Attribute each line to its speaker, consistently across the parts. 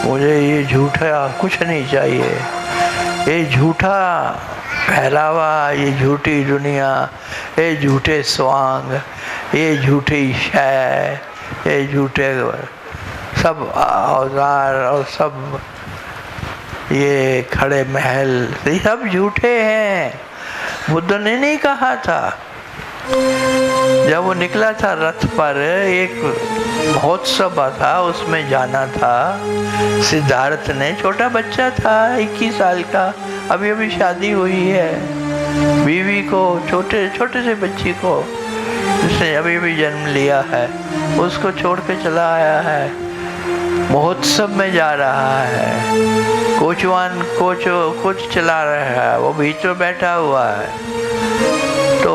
Speaker 1: मुझे ये झूठा कुछ नहीं चाहिए, ये झूठा पहरावा, ये झूठी दुनिया, ये झूठे स्वांग, ये झूठी शय, ये झूठे सब औजार और सब ये खड़े महल, ये सब झूठे हैं। बुद्ध ने नहीं कहा था? जब वो निकला था रथ पर, एक महोत्सव था, उसमें जाना था। सिद्धार्थ ने, छोटा बच्चा था 21 साल का, अभी अभी शादी हुई है, बीवी को, छोटे छोटे से बच्ची को जिसने अभी अभी जन्म लिया है, उसको छोड़ के चला आया है, महोत्सव में जा रहा है। कोचवान कोच चला रहा है, वो बीच में बैठा हुआ है। तो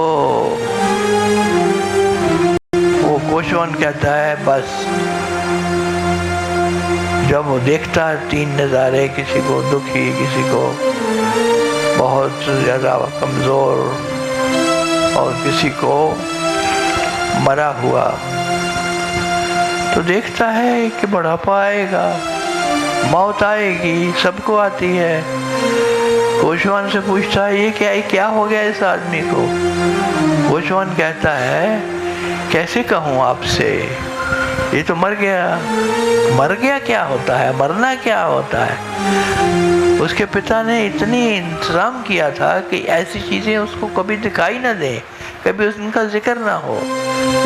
Speaker 1: वो कोचवान कहता है बस। जब वो देखता है 3 नज़ारे, किसी को दुखी, किसी को बहुत ज़्यादा कमज़ोर और किसी को मरा हुआ, तो देखता है कि बुढ़ापा आएगा, मौत आएगी, सबको आती है। कोचवान से पूछता है ये क्या हो गया इस आदमी को? कोचवान कहता है कैसे कहूँ आपसे, ये तो मर गया। मर गया क्या होता है, मरना क्या होता है? उसके पिता ने इतनी इंतजाम किया था कि ऐसी चीज़ें उसको कभी दिखाई ना दे, कभी उनका जिक्र ना हो।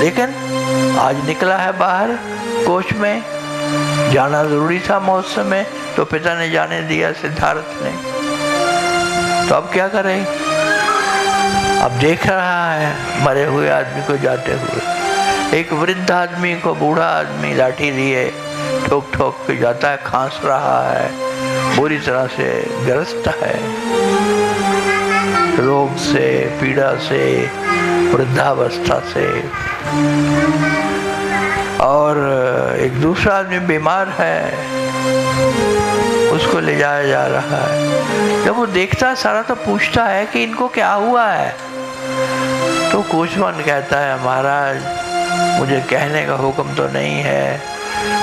Speaker 1: लेकिन आज निकला है बाहर कोच में, जाना ज़रूरी था महोत्सव में, तो पिता ने जाने दिया, सिद्धार्थ ने। तो अब क्या करे? अब देख रहा है मरे हुए आदमी को जाते हुए। एक वृद्ध आदमी को, बूढ़ा आदमी लाठी लिए ठोक ठोक के जाता है, खांस रहा है, बुरी तरह से ग्रस्त है, रोग से, पीड़ा से, वृद्धावस्था से। और एक दूसरा आदमी बीमार है, उसको ले जाया जा रहा है। जब वो देखता है सारा, तो पूछता है कि इनको क्या हुआ है? तो कोचवान कहता है महाराज, मुझे कहने का हुक्म तो नहीं है,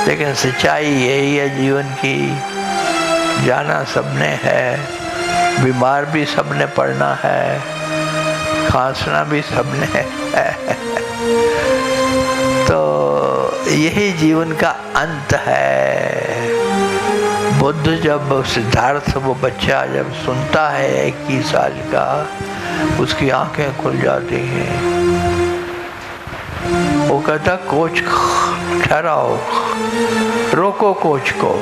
Speaker 1: लेकिन सच्चाई यही है जीवन की, जाना सबने है, बीमार भी सबने पड़ना है, खांसना भी सबने है। तो यही जीवन का अंत है। बुद्ध जब, सिद्धार्थ वो बच्चा जब सुनता है 21 साल का, उसकी आंखें खुल जाती हैं। वो कहता कोच ठहराओ, रोको कोच को।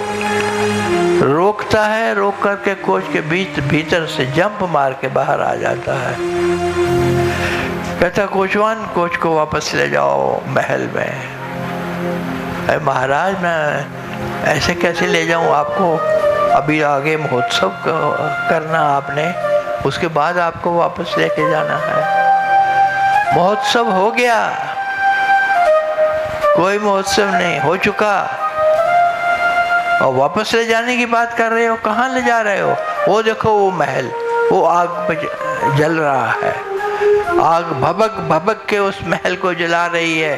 Speaker 1: रोकता है, रोक करके कोच के भीतर से जंप मार के बाहर आ जाता है। कहता कोचवान, कोच को वापस ले जाओ महल में। अरे महाराज, मैं ऐसे कैसे ले जाऊं आपको? अभी आगे महोत्सव करना आपने, उसके बाद आपको वापस लेके जाना है। महोत्सव हो गया, कोई महोत्सव नहीं, हो चुका, और वापस ले जाने की बात कर रहे हो? कहाँ ले जा रहे हो? वो देखो वो महल, वो आग पे जल रहा है, आग भभक भभक के उस महल को जला रही है।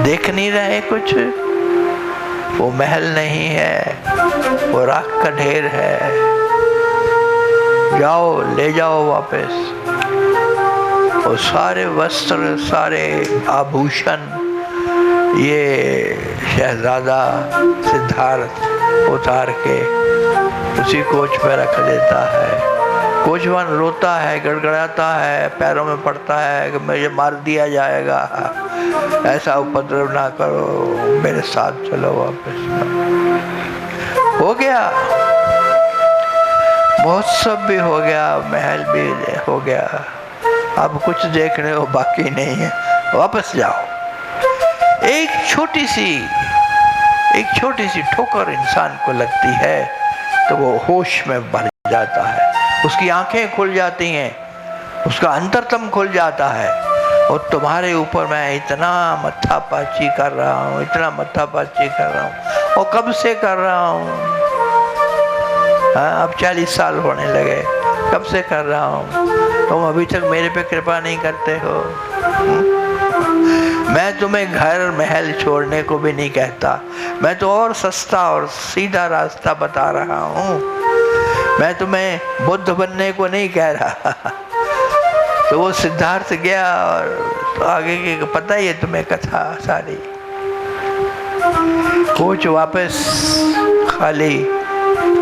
Speaker 1: देख नहीं रहे कुछ? वो महल नहीं है, वो राख का ढेर है। जाओ, ले जाओ वापस। वो सारे वस्त्र, सारे आभूषण ये शहजादा सिद्धार्थ उतार के उसी कोच पे रख देता है। कोचवान रोता है, गड़गड़ाता है, पैरों में पड़ता है कि मुझे मार दिया जाएगा, ऐसा उपद्रव ना करो, मेरे साथ चलो वापस। हो गया, महोत्सव भी हो गया, महल भी हो गया, अब कुछ देखने को बाकी नहीं है, वापस जाओ। एक छोटी सी ठोकर इंसान को लगती है तो वो होश में भर जाता है, उसकी आंखें खुल जाती हैं, उसका अंतरतम खुल जाता है। और तुम्हारे ऊपर मैं इतना मत्थापाची कर रहा हूँ, इतना मत्थापाची कर रहा हूँ, और कब से कर रहा हूँ? हाँ, अब 40 साल होने लगे, कब से कर रहा हूँ? तुम अभी तक मेरे पे कृपा नहीं करते हो। मैं तुम्हें घर महल छोड़ने को भी नहीं कहता, मैं तो और सस्ता और सीधा रास्ता बता रहा हूँ। मैं तुम्हें बुद्ध बनने को नहीं कह रहा। तो वो सिद्धार्थ गया और तो आगे की पता ही है तुम्हें कथा सारी। कोच वापस खाली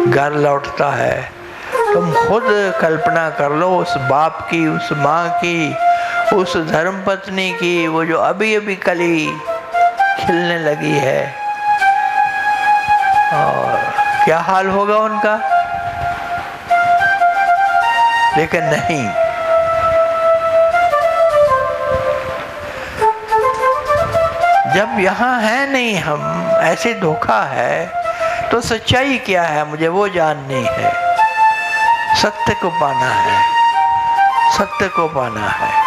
Speaker 1: घर लौटता है। तुम खुद कल्पना कर लो उस बाप की, उस माँ की, उस धर्मपत्नी की, वो जो अभी अभी कली खिलने लगी है, और क्या हाल होगा उनका। लेकिन नहीं, जब यहाँ है नहीं हम, ऐसे धोखा है, तो सच्चाई क्या है मुझे वो जाननी है। सत्य को पाना है, सत्य को पाना है।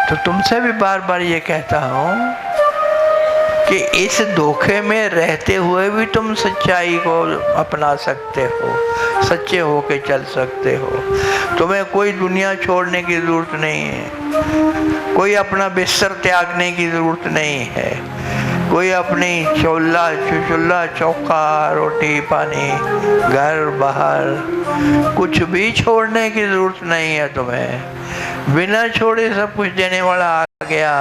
Speaker 1: तो तुमसे भी बार बार ये कहता हूँ कि इस धोखे में रहते हुए भी तुम सच्चाई को अपना सकते हो, सच्चे हो के चल सकते हो। तुम्हें कोई दुनिया छोड़ने की जरूरत नहीं है, कोई अपना बिस्तर त्यागने की जरूरत नहीं है, कोई अपनी चूल्हा चौका रोटी पानी घर बाहर कुछ भी छोड़ने की जरूरत नहीं है तुम्हें। बिना छोड़े सब कुछ देने वाला आ गया,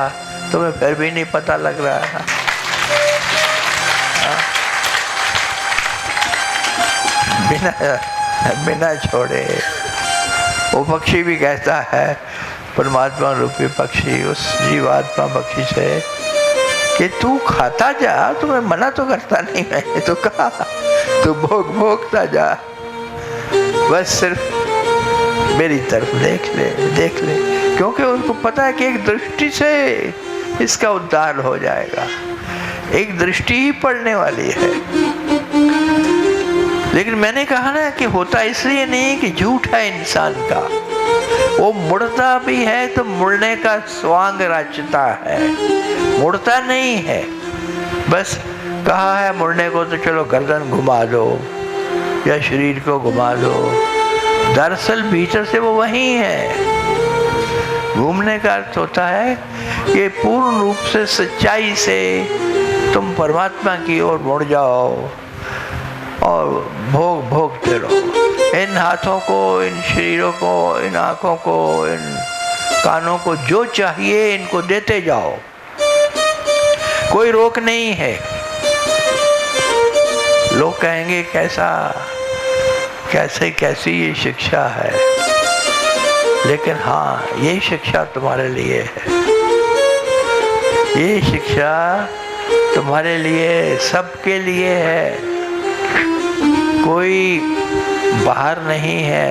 Speaker 1: तुम्हें फिर भी नहीं पता लग रहा है। बिना छोड़े। वो पक्षी भी कहता है, परमात्मा रूपी पक्षी उस जीवात्मा पक्षी से कि तू खाता जा, तुम्हें मना तो करता नहीं, मैंने तो कहा तू भोगता जा, बस सिर्फ मेरी तरफ देख ले, क्योंकि उनको पता है कि एक दृष्टि से इसका उद्धार हो जाएगा, एक दृष्टि ही पड़ने वाली है। लेकिन मैंने कहा ना कि होता इसलिए नहीं कि झूठ है इंसान का, वो मुड़ता भी है तो मुड़ने का स्वांग रचता है, मुड़ता नहीं है। बस कहा है मुड़ने को तो चलो गर्दन घुमा दो या शरीर को घुमा दो, दरअसल भीतर से वो वही है। घूमने का अर्थ होता है कि पूर्ण रूप से सच्चाई से तुम परमात्मा की ओर मुड़ जाओ और भोगते रहो। इन हाथों को, इन शरीरों को, इन आँखों को, इन कानों को जो चाहिए इनको देते जाओ, कोई रोक नहीं है। लोग कहेंगे कैसी ये शिक्षा है, लेकिन हाँ ये शिक्षा तुम्हारे लिए है, ये शिक्षा तुम्हारे लिए, सबके लिए है, कोई बाहर नहीं है।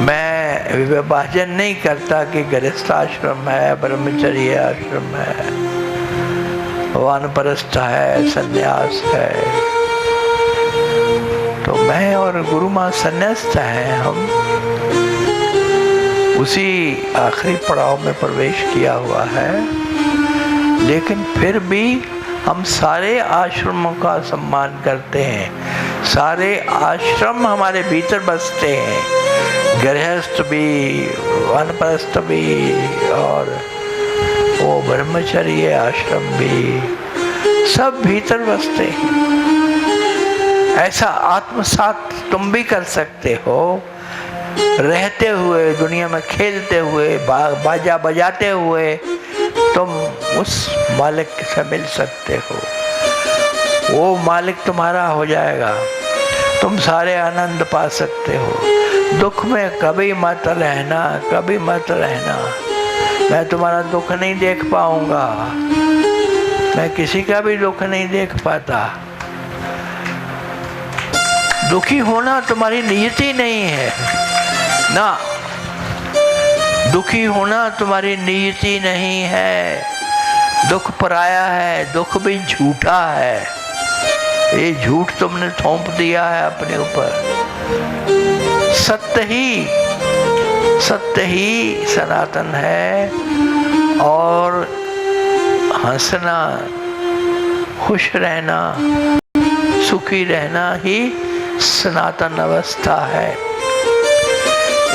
Speaker 1: मैं विभाजन नहीं करता कि गृहस्थ आश्रम है, ब्रह्मचर्य आश्रम है, वानप्रस्थ है, सन्यास है। तो मैं और गुरु माँ सन्यास्त हैं, हम उसी आखिरी पड़ाव में प्रवेश किया हुआ है। लेकिन फिर भी हम सारे आश्रमों का सम्मान करते हैं, सारे आश्रम हमारे भीतर बसते हैं, गृहस्थ भी, वानप्रस्थ भी और वो ब्रह्मचर्य आश्रम भी, सब भीतर बसते हैं। ऐसा आत्मसात तुम भी कर सकते हो, रहते हुए दुनिया में खेलते हुए, बाजा बजाते हुए तुम उस मालिक से मिल सकते हो, वो मालिक तुम्हारा हो जाएगा, तुम सारे आनंद पा सकते हो। दुख में कभी मत रहना, कभी मत रहना, मैं तुम्हारा दुख नहीं देख पाऊंगा, मैं किसी का भी दुख नहीं देख पाता। दुखी होना तुम्हारी नियति नहीं है ना, दुखी होना तुम्हारी नियति नहीं है। दुख पराया है, दुख भी झूठा है, ये झूठ तुमने थोप दिया है अपने ऊपर। सत्य ही सनातन है, और हंसना, खुश रहना, सुखी रहना ही सनातन अवस्था है।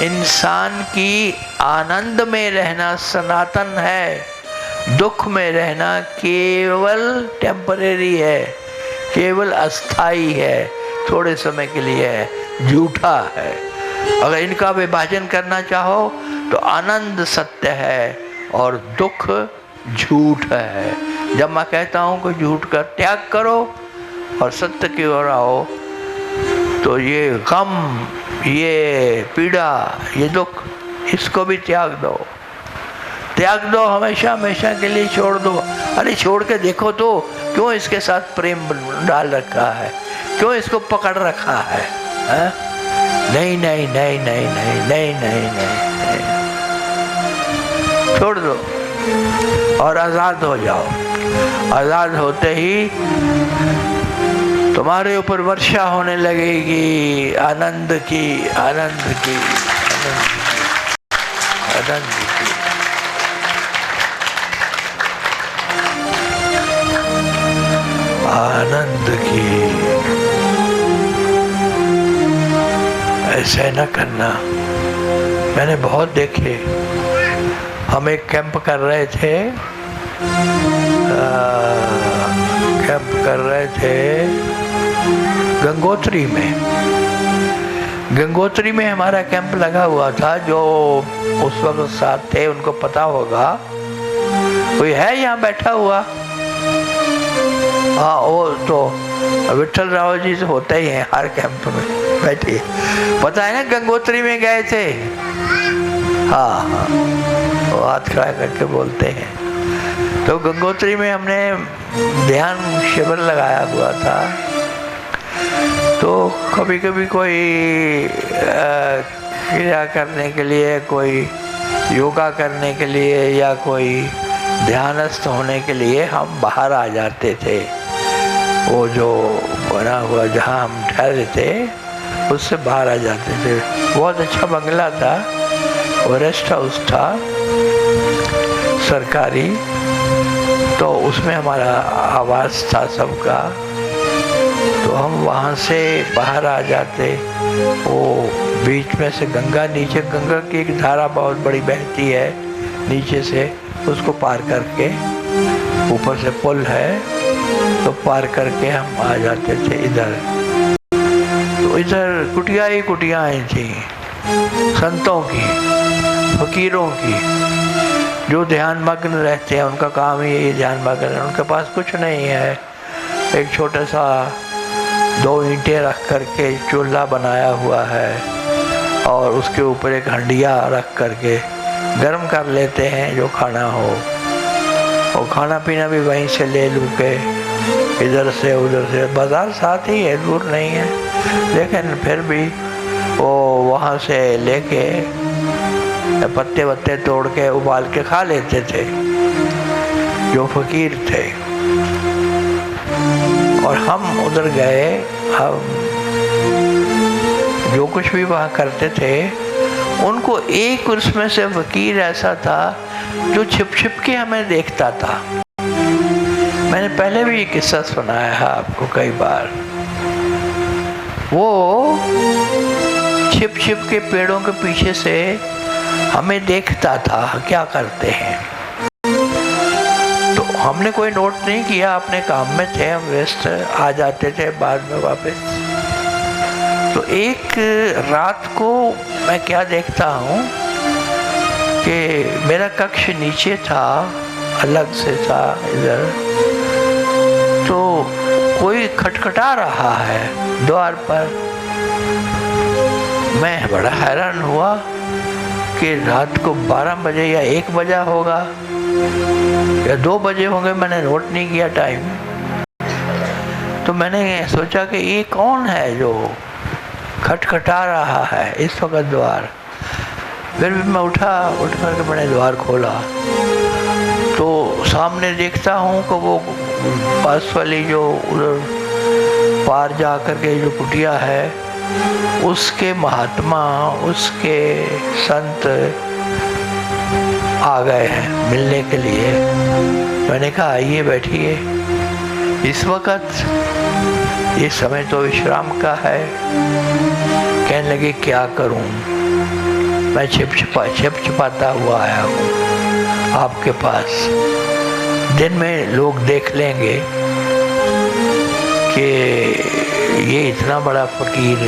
Speaker 1: इंसान की आनंद में रहना सनातन है, दुख में रहना केवल टेम्परेरी है, केवल अस्थाई है, थोड़े समय के लिए है, झूठा है। अगर इनका विभाजन करना चाहो तो आनंद सत्य है और दुख झूठ है। जब मैं कहता हूँ कि झूठ का त्याग करो और सत्य की ओर आओ, तो ये गम, ये पीड़ा, ये दुख, इसको भी त्याग दो, त्याग दो, हमेशा हमेशा के लिए छोड़ दो। अरे छोड़ के देखो तो, क्यों इसके साथ प्रेम डाल रखा है, क्यों इसको पकड़ रखा है, है? नहीं नहीं नहीं नहीं नहीं नहीं नहीं नहीं, नहीं। छोड़ दो और आज़ाद हो जाओ। आज़ाद होते ही तुम्हारे ऊपर वर्षा होने लगेगी आनंद की, आनंद की, आनंद की। आनंद की। ऐसे न करना, मैंने बहुत देखे। हम एक कैंप कर रहे थे, गंगोत्री में। गंगोत्री में हमारा कैंप लगा हुआ था। जो उस वक्त साथ थे उनको पता होगा, कोई है यहाँ बैठा हुआ? हाँ, वो तो विठल राव जी से होते ही हैं हर कैंप में बैठे। पता है ना, गंगोत्री में गए थे। हाँ हाँ, वो हाथ खड़ा करके बोलते हैं। तो गंगोत्री में हमने ध्यान शिविर लगाया हुआ था। तो कभी कभी कोई क्रिया करने के लिए, कोई योगा करने के लिए या कोई ध्यानस्थ होने के लिए हम बाहर आ जाते थे। वो जो बना हुआ जहाँ हम ठहरे थे उससे बाहर आ जाते थे। बहुत अच्छा बंगला था, वो रेस्ट हाउस था सरकारी। तो उसमें हमारा आवास था सबका। तो हम वहाँ से बाहर आ जाते। वो बीच में से गंगा, नीचे गंगा की एक धारा बहुत बड़ी बहती है नीचे से, उसको पार करके, ऊपर से पुल है तो पार करके हम आ जाते थे इधर। तो इधर कुटिया ही कुटियाएँ थी संतों की, फकीरों की, जो ध्यान मग्न रहते हैं। उनका काम ही यही ध्यान मग्न है। उनके पास कुछ नहीं है, एक छोटा सा 2 ईंटें रख करके चूल्हा बनाया हुआ है और उसके ऊपर एक हंडिया रख करके गर्म कर लेते हैं जो खाना हो। और खाना पीना भी वहीं से ले लू के, इधर से उधर से। बाज़ार साथ ही है, दूर नहीं है, लेकिन फिर भी वो वहाँ से लेके पत्ते वत्ते तोड़ के उबाल के खा लेते थे जो फकीर थे। और हम उधर गए। हम जो कुछ भी वहाँ करते थे, उनको एक उसमें से फकीर ऐसा था जो छिप छिप के हमें देखता था। मैंने पहले भी ये किस्सा सुनाया है आपको कई बार। वो छिप छिप के पेड़ों के पीछे से हमें देखता था क्या करते हैं। तो हमने कोई नोट नहीं किया, अपने काम में थे हम व्यस्त, आ जाते थे बाद में वापस। तो एक रात को मैं क्या देखता हूँ कि मेरा कक्ष नीचे था, अलग से था इधर। तो कोई खटखटा रहा है द्वार पर। मैं बड़ा हैरान हुआ कि रात को 12 बजे या 1 बजा होगा या 2 बजे होंगे, मैंने नोट नहीं किया टाइम। तो मैंने सोचा कि ये कौन है जो खटखटा रहा है इस वक्त द्वार। फिर भी मैं उठ करके मैंने द्वार खोला तो सामने देखता हूँ कि वो पास वाली जो उधर पार जा करके जो कुटिया है, उसके महात्मा, उसके संत आ गए हैं मिलने के लिए। मैंने कहा आइए बैठिए। इस वक्त ये समय तो विश्राम का है। कहने लगे क्या करूं, मैं छिपाता हुआ आया हूँ आपके पास। दिन में लोग देख लेंगे कि ये इतना बड़ा फकीर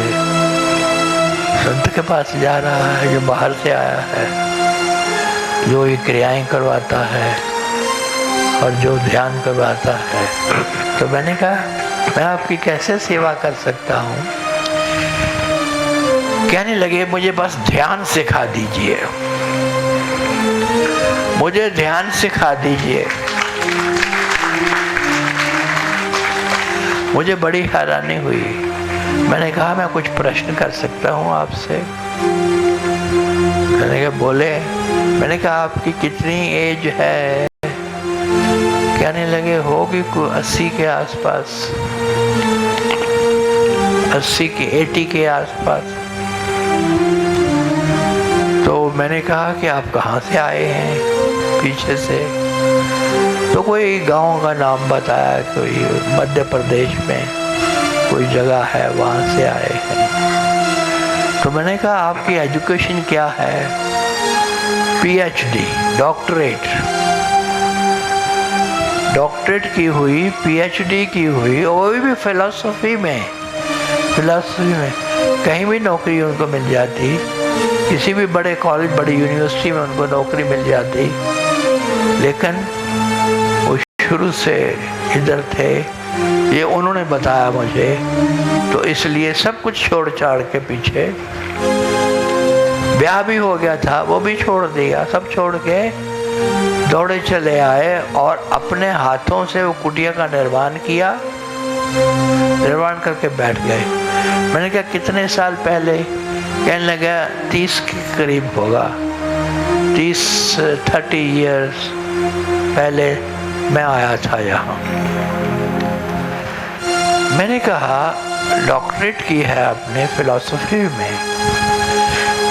Speaker 1: संत के पास जा रहा है, जो बाहर से आया है, जो ये क्रियाएं करवाता है और जो ध्यान करवाता है। तो मैंने कहा मैं आपकी कैसे सेवा कर सकता हूँ? कहने लगे मुझे बस ध्यान सिखा दीजिए, मुझे ध्यान सिखा दीजिए। मुझे बड़ी हैरानी हुई। मैंने कहा मैं कुछ प्रश्न कर सकता हूँ आपसे? कहने के बोले। मैंने कहा आपकी कितनी एज है? कहने लगे होगी 80 के आसपास, 80 के आसपास। तो मैंने कहा कि आप कहाँ से आए हैं? पीछे से। तो कोई गांव का नाम बताया, कोई मध्य प्रदेश में कोई जगह है, वहाँ से आए हैं। तो मैंने कहा आपकी एजुकेशन क्या है? PhD, डॉक्टरेट की हुई, PhD की हुई, और भी फिलॉसफी में। कहीं भी नौकरी उनको मिल जाती, किसी भी बड़े कॉलेज, बड़ी यूनिवर्सिटी में उनको नौकरी मिल जाती, लेकिन वो शुरू से इधर थे, ये उन्होंने बताया मुझे। तो इसलिए सब कुछ छोड़ छाड़ के पीछे, ब्याह भी हो गया था, वो भी छोड़ दिया, सब छोड़ के दौड़े चले आए और अपने हाथों से वो कुटिया का निर्माण किया, निर्माण करके बैठ गए। मैंने कहा कितने साल पहले? कहने लगा 30 के करीब होगा, 30 ईयर्स पहले मैं आया था यहाँ। मैंने कहा डॉक्टरेट की है आपने फिलॉसफी में,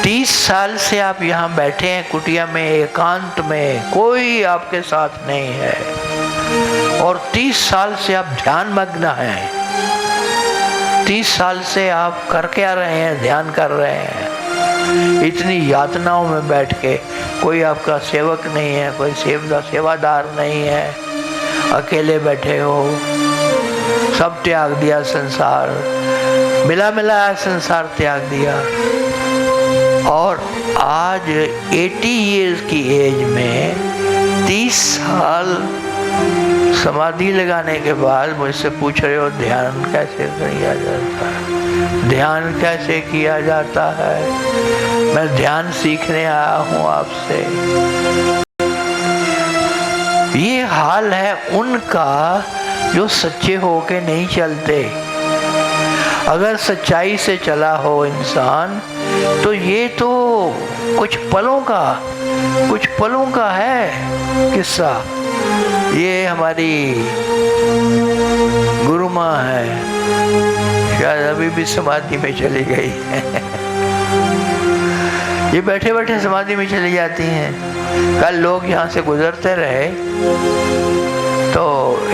Speaker 1: 30 साल से आप यहाँ बैठे हैं कुटिया में, एकांत में, कोई आपके साथ नहीं है, और 30 साल से आप ध्यान मग्न हैं। 30 साल से आप कर क्या रहे हैं? ध्यान कर रहे हैं। इतनी यातनाओं में बैठ के, कोई आपका सेवक नहीं है, कोई सेवादार नहीं है, अकेले बैठे हो, सब त्याग दिया, संसार मिला संसार त्याग दिया, और आज 80 ईयर्स की एज में 30 साल समाधि लगाने के बाद मुझसे पूछ रहे हो ध्यान कैसे किया जाता है? ध्यान कैसे किया जाता है? मैं ध्यान सीखने आया हूँ आपसे। ये हाल है उनका जो सच्चे होके नहीं चलते। अगर सच्चाई से चला हो इंसान, तो ये तो कुछ पलों का है किस्सा। ये हमारी गुरु माँ है, शायद अभी भी समाधि में चली गई है। ये बैठे बैठे समाधि में चली जाती हैं। कल लोग यहाँ से गुजरते रहे तो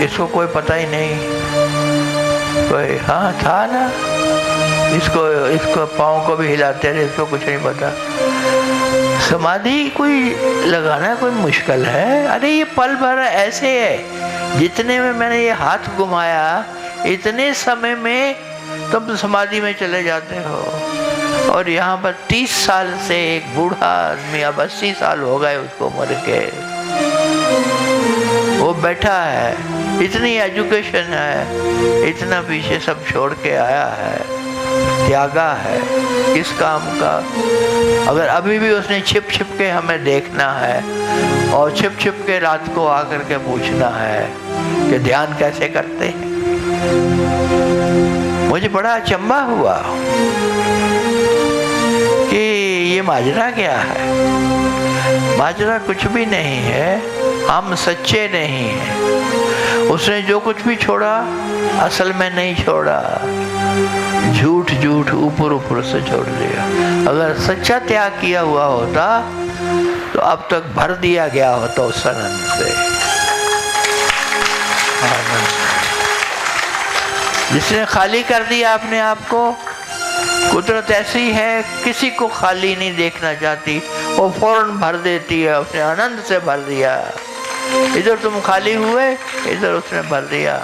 Speaker 1: इसको कोई पता ही नहीं, कोई हाँ था ना, इसको पाँव को भी हिलाते रहे, इसको कुछ नहीं पता। समाधि कोई लगाना कोई मुश्किल है? अरे ये पल भर ऐसे है, जितने में मैंने ये हाथ घुमाया, इतने समय में तुम समाधि में चले जाते हो। और यहाँ पर 30 साल से एक बूढ़ा आदमी, अब 80 साल हो गए उसको मर के, वो बैठा है, इतनी एजुकेशन है, इतना पीछे सब छोड़ के आया है, त्यागा है किस काम का? अगर अभी भी उसने छिप छिप के हमें देखना है और छिप छिप के रात को आकर के पूछना है कि ध्यान कैसे करते हैं। मुझे बड़ा अचंभा हुआ कि ये माजरा क्या है। माजरा कुछ भी नहीं है, हम सच्चे नहीं हैं। उसने जो कुछ भी छोड़ा असल में नहीं छोड़ा, झूठ झूठ ऊपर ऊपर से छोड़ दिया। अगर सच्चा त्याग किया हुआ होता तो अब तक भर दिया गया होता उस आनंद से। जिसने खाली कर दिया अपने आप को, कुदरत ऐसी है, किसी को खाली नहीं देखना चाहती, वो फौरन भर देती है, उसने आनंद से भर दिया। इधर तुम खाली हुए, इधर उसने भर दिया।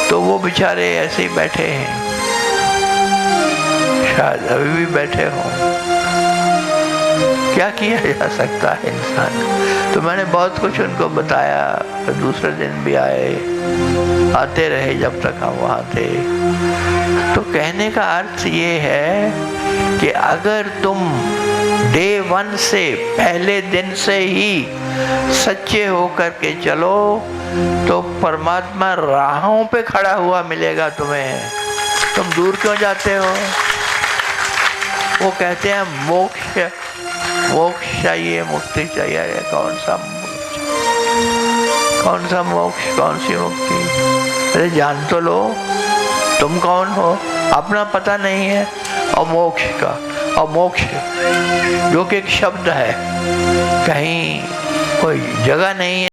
Speaker 1: तो वो बेचारे ऐसे ही बैठे हैं, शायद अभी भी बैठे हों। क्या किया जा सकता है इंसान। तो मैंने बहुत कुछ उनको बताया, दूसरे दिन भी आते रहे जब तक हम वहाँ थे। तो कहने का अर्थ ये है कि अगर तुम डे 1 से, पहले दिन से ही सच्चे होकर के चलो तो परमात्मा राहों पे खड़ा हुआ मिलेगा तुम्हें। तुम दूर क्यों जाते हो? वो कहते हैं मोक्ष, मोक्ष चाहिए, मुक्ति चाहिए। कौन सा मोक्ष, कौन सा मोक्ष, कौन सी मुक्ति? अरे जान तो लो तुम कौन हो, अपना पता नहीं है। और मोक्ष का, और मोक्ष जो कि एक शब्द है, कहीं कोई जगह नहीं है।